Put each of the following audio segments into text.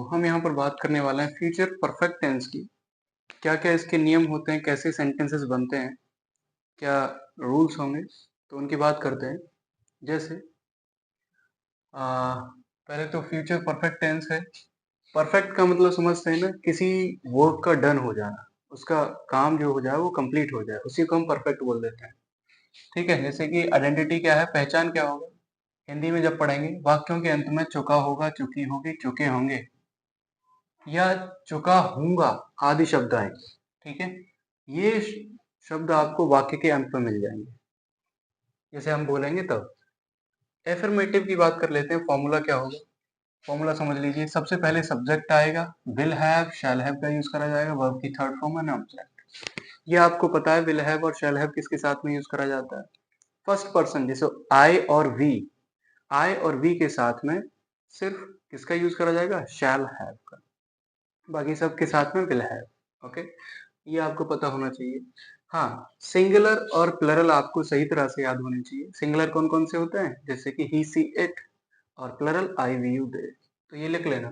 हम यहाँ पर बात करने वाले हैं फ्यूचर परफेक्ट टेंस की। क्या-क्या इसके नियम होते हैं, कैसे सेंटेंसेस बनते हैं, क्या रूल्स होंगे, तो उनकी बात करते हैं। जैसे अ, पहले तो फ्यूचर परफेक्ट टेंस है। परफेक्ट का मतलब समझते हैं ना, किसी वर्क का डन हो जाना, उसका काम जो हो जाए वो कंप्लीट हो जाए, उसी को हम परफेक्ट बोल देते हैं। ठीक है? जैसे कि आइडेंटिटी क्या है, पहचान क्या होगा? हिंदी में जब पढ़ेंगे, वाक्यों के अंत में चुका होगा, चुकी होगी, चुके होंगे या चुका हूँगा आदि शब्द आएंगे। ठीक है? ये शब्द आपको वाक्य के अंत में मिल जाएंगे, जैसे हम बोलेंगे तब। एफर्मेटिव की बात कर लेते हैं, फॉर्मूला क्या होगा? फॉर्मूला समझ लीजिए। सबसे पहले सब्जेक्ट आएगा, विल हैव शैल हैव का यूज करा जाएगा, वर्ब की थर्ड फॉर्म एंड ऑब्जेक्ट। ये आपको पता है, विल हैव और शैल हैव किसके साथ में यूज करा जाता है? फर्स्ट पर्सन, जैसे आई और वी। आई और वी के साथ में सिर्फ किसका यूज करा जाएगा? शैल हैव का। बाकी सब के साथ में विल हैव। ओके, ये आपको पता होना चाहिए। हाँ, सिंगुलर और प्लरल आपको सही तरह से याद होने चाहिए। सिंगुलर कौन कौन से होते हैं? जैसे कि ही सी इट, और plural I we you they. तो ये लिख लेना।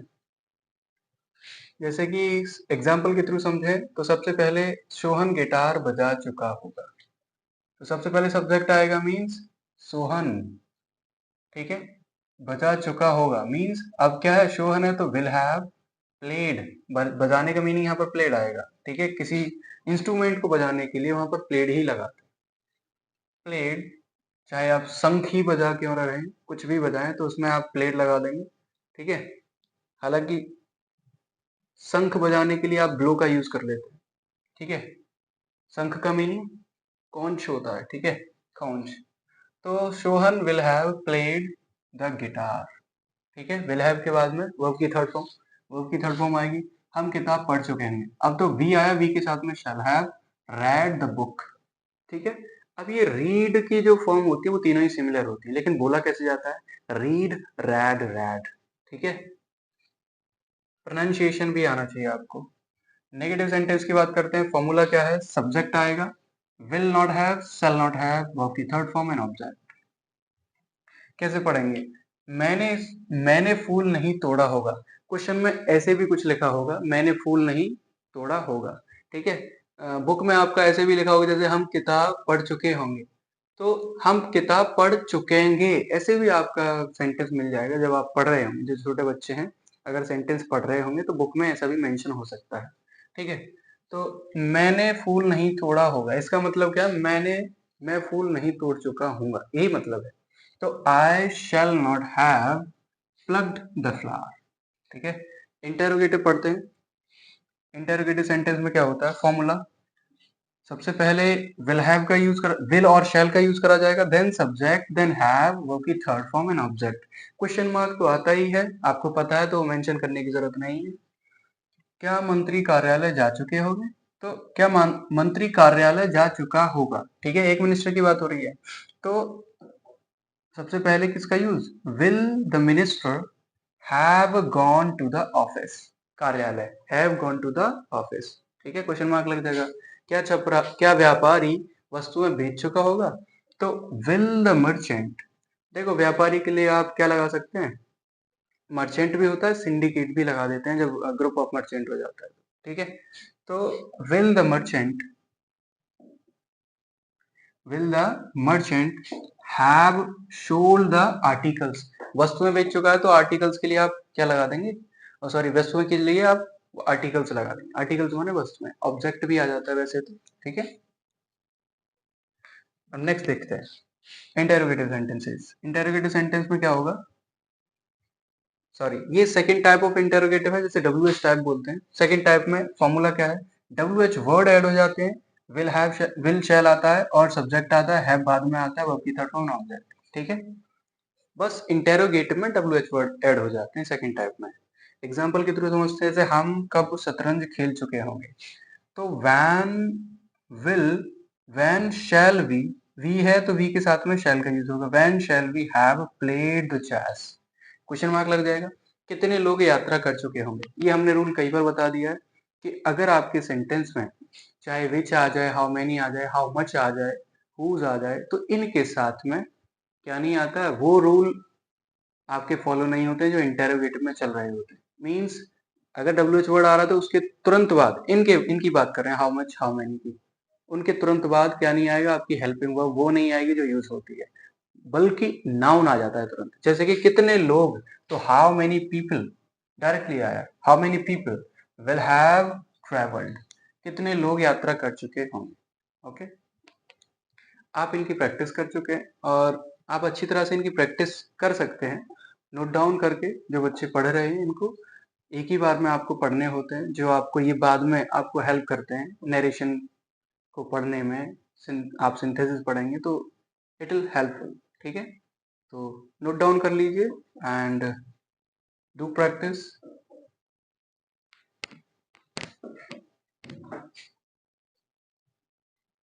जैसे कि एग्जाम्पल के थ्रू समझे तो सबसे पहले सोहन गिटार बजा चुका होगा। तो सबसे पहले सब्जेक्ट आएगा, मीन्स सोहन। ठीक है? बजा चुका होगा मीन्स अब क्या है, सोहन है तो विल हैव प्लेड। बजाने का मीनिंग यहाँ पर प्लेड आएगा। ठीक है? किसी इंस्ट्रूमेंट को बजाने के लिए वहां पर प्लेड ही लगाते हैं। प्लेड, चाहे आप शंख ही बजा क्यों ना रहे, कुछ भी बजाएं तो उसमें आप प्लेड लगा देंगे। ठीक है? हालांकि शंख बजाने के लिए आप ब्लो का यूज कर लेते हैं। ठीक है? शंख का मीनिंग कॉन्च होता है। ठीक है? कॉन्च। तो Sohan will have played the guitar. ठीक है? विल हैव के बाद में वर्ब की थर्ड फॉर्म, वर्ब की थर्ड फॉर्म आएगी, हम किताब पढ़ चुके हैं। अब तो वी आया, वी के साथ में shall have read the book. ठीक है? अब ये रीड की जो फॉर्म होती है वो तीनों ही सिमिलर होती है, लेकिन बोला कैसे जाता है? Read, red, red. ठीक है? प्रोनाउंसिएशन भी आना चाहिए आपको। नेगेटिव सेंटेंस की बात करते हैं। फॉर्मूला क्या है? सब्जेक्ट आएगा, will not have, shell not have, verb की थर्ड फॉर्म एंड ऑब्जेक्ट। कैसे पढ़ेंगे? मैंने मैंने फूल नहीं तोड़ा होगा। क्वेश्चन में ऐसे भी कुछ लिखा होगा, मैंने फूल नहीं तोड़ा होगा। ठीक है? बुक में आपका ऐसे भी लिखा होगा, जैसे हम किताब पढ़ चुके होंगे, तो हम किताब पढ़ चुकेंगे, ऐसे भी आपका सेंटेंस मिल जाएगा जब आप पढ़ रहे होंगे। जो छोटे बच्चे हैं, अगर सेंटेंस पढ़ रहे होंगे तो बुक में ऐसा भी मेंशन हो सकता है। ठीक है? तो मैंने फूल नहीं तोड़ा होगा, इसका मतलब क्या है? मैं फूल नहीं तोड़ चुका हूँगा, यही मतलब है। तो I shall not have plugged the flower. ठीक है? इंटेरोगेटिव पढ़ते हैं। इंटेरोगेटिव सेंटेंस में क्या होता है? फॉर्मूला, सबसे पहले विल हैव का यूज कर, विल और शैल का यूज करा जाएगा, देन सब्जेक्ट, देन हैव, वो की third form and object. Question mark तो आता ही है, आपको पता है तो मेंशन करने की जरूरत नहीं है। क्या मंत्री कार्यालय जा चुके होंगे? तो क्या मंत्री कार्यालय जा चुका होगा? ठीक है? एक मिनिस्टर की बात हो रही है, तो सबसे पहले किसका use? Will the minister have gone to the office. कार्यालय, have gone to the office. ठीक है? क्वेश्चन मार्क लग जाएगा। क्या व्यापारी वस्तुएं बेच चुका होगा? तो विल द मर्चेंट। देखो, व्यापारी के लिए आप क्या लगा सकते हैं? मर्चेंट भी होता है, सिंडिकेट भी लगा देते हैं जब ग्रुप ऑफ मर्चेंट हो जाता है। ठीक है? तो will the merchant, will the merchant have sold the articles। वस्तुएं बेच चुका है तो आर्टिकल्स के लिए आप क्या लगा देंगे? सॉरी, वस्तुएं के लिए आप आर्टिकल्स लगा देंगे। आर्टिकल्स माने वस्तुएं, ऑब्जेक्ट भी आ जाता है वैसे तो। ठीक है? अब नेक्स्ट देखते हैं इंटेरोगेटिव सेंटेंसेस। इंटेरोगेटिव सेंटेंस में क्या होगा? सॉरी, ये सेकंड टाइप ऑफ इंटेरोगेटिव है, जैसे डब्ल्यू एच टाइप बोलते हैं। सेकंड टाइप में फॉर्मूला क्या है? डब्ल्यू एच वर्ड ऐड हो जाते हैं, विल हैव, विल शैल आता है और सब्जेक्ट आता है, हैव बाद में आता है, वर्ब की थर्ड फॉर्म ऑब्जेक्ट। ठीक है? बस इंटेरोगेटिव में डब्ल्यू एच वर्ड ऐड हो जाते हैं सेकंड टाइप में। एग्जाम्पल के थ्रू समझते हैं, जैसे हम कब शतरंज खेल चुके होंगे। तो when, will, when shall we है तो वी के साथ में शैल का यूज होगा। When shall we have played the chess. Question mark लग जाएगा। कितने लोग यात्रा कर चुके होंगे? ये हमने रूल कई बार बता दिया है कि अगर आपके सेंटेंस में चाहे विच आ जाए, हाउ मेनी आ जाए, हाउ मच आ जाए, हुज आ जाए, तो इनके साथ में क्या नहीं आता है? वो रूल आपके फॉलो नहीं होते जो इंटेरोगेटिव में चल रहे होते हैं। मीन्स अगर WH वर्ड आ रहा है तो उसके तुरंत बाद इनकी बात कर रहे हैं, हाउ मच, हाउ मैनी की, उनके तुरंत बाद क्या नहीं आएगा, आपकी हेल्पिंग वर्ब वो नहीं आएगी जो यूज होती है, बल्कि नाउन आ जाता है तुरंत। जैसे कि कितने लोग, तो हाउ मेनी पीपल डायरेक्टली आया, how many people will have travelled, कितने लोग यात्रा कर चुके होंगे। ओके, आप इनकी प्रैक्टिस कर चुके हैं और आप अच्छी तरह से इनकी प्रैक्टिस कर सकते हैं नोट डाउन करके। जो बच्चे पढ़ रहे हैं इनको एक ही बार में आपको पढ़ने होते हैं, जो आपको ये बाद में आपको हेल्प करते हैं नरेशन को पढ़ने में। आप सिंथेसिस पढ़ेंगे तो इट विल हेल्पफुल। ठीक है, तो नोट डाउन कर लीजिए एंड डू प्रैक्टिस।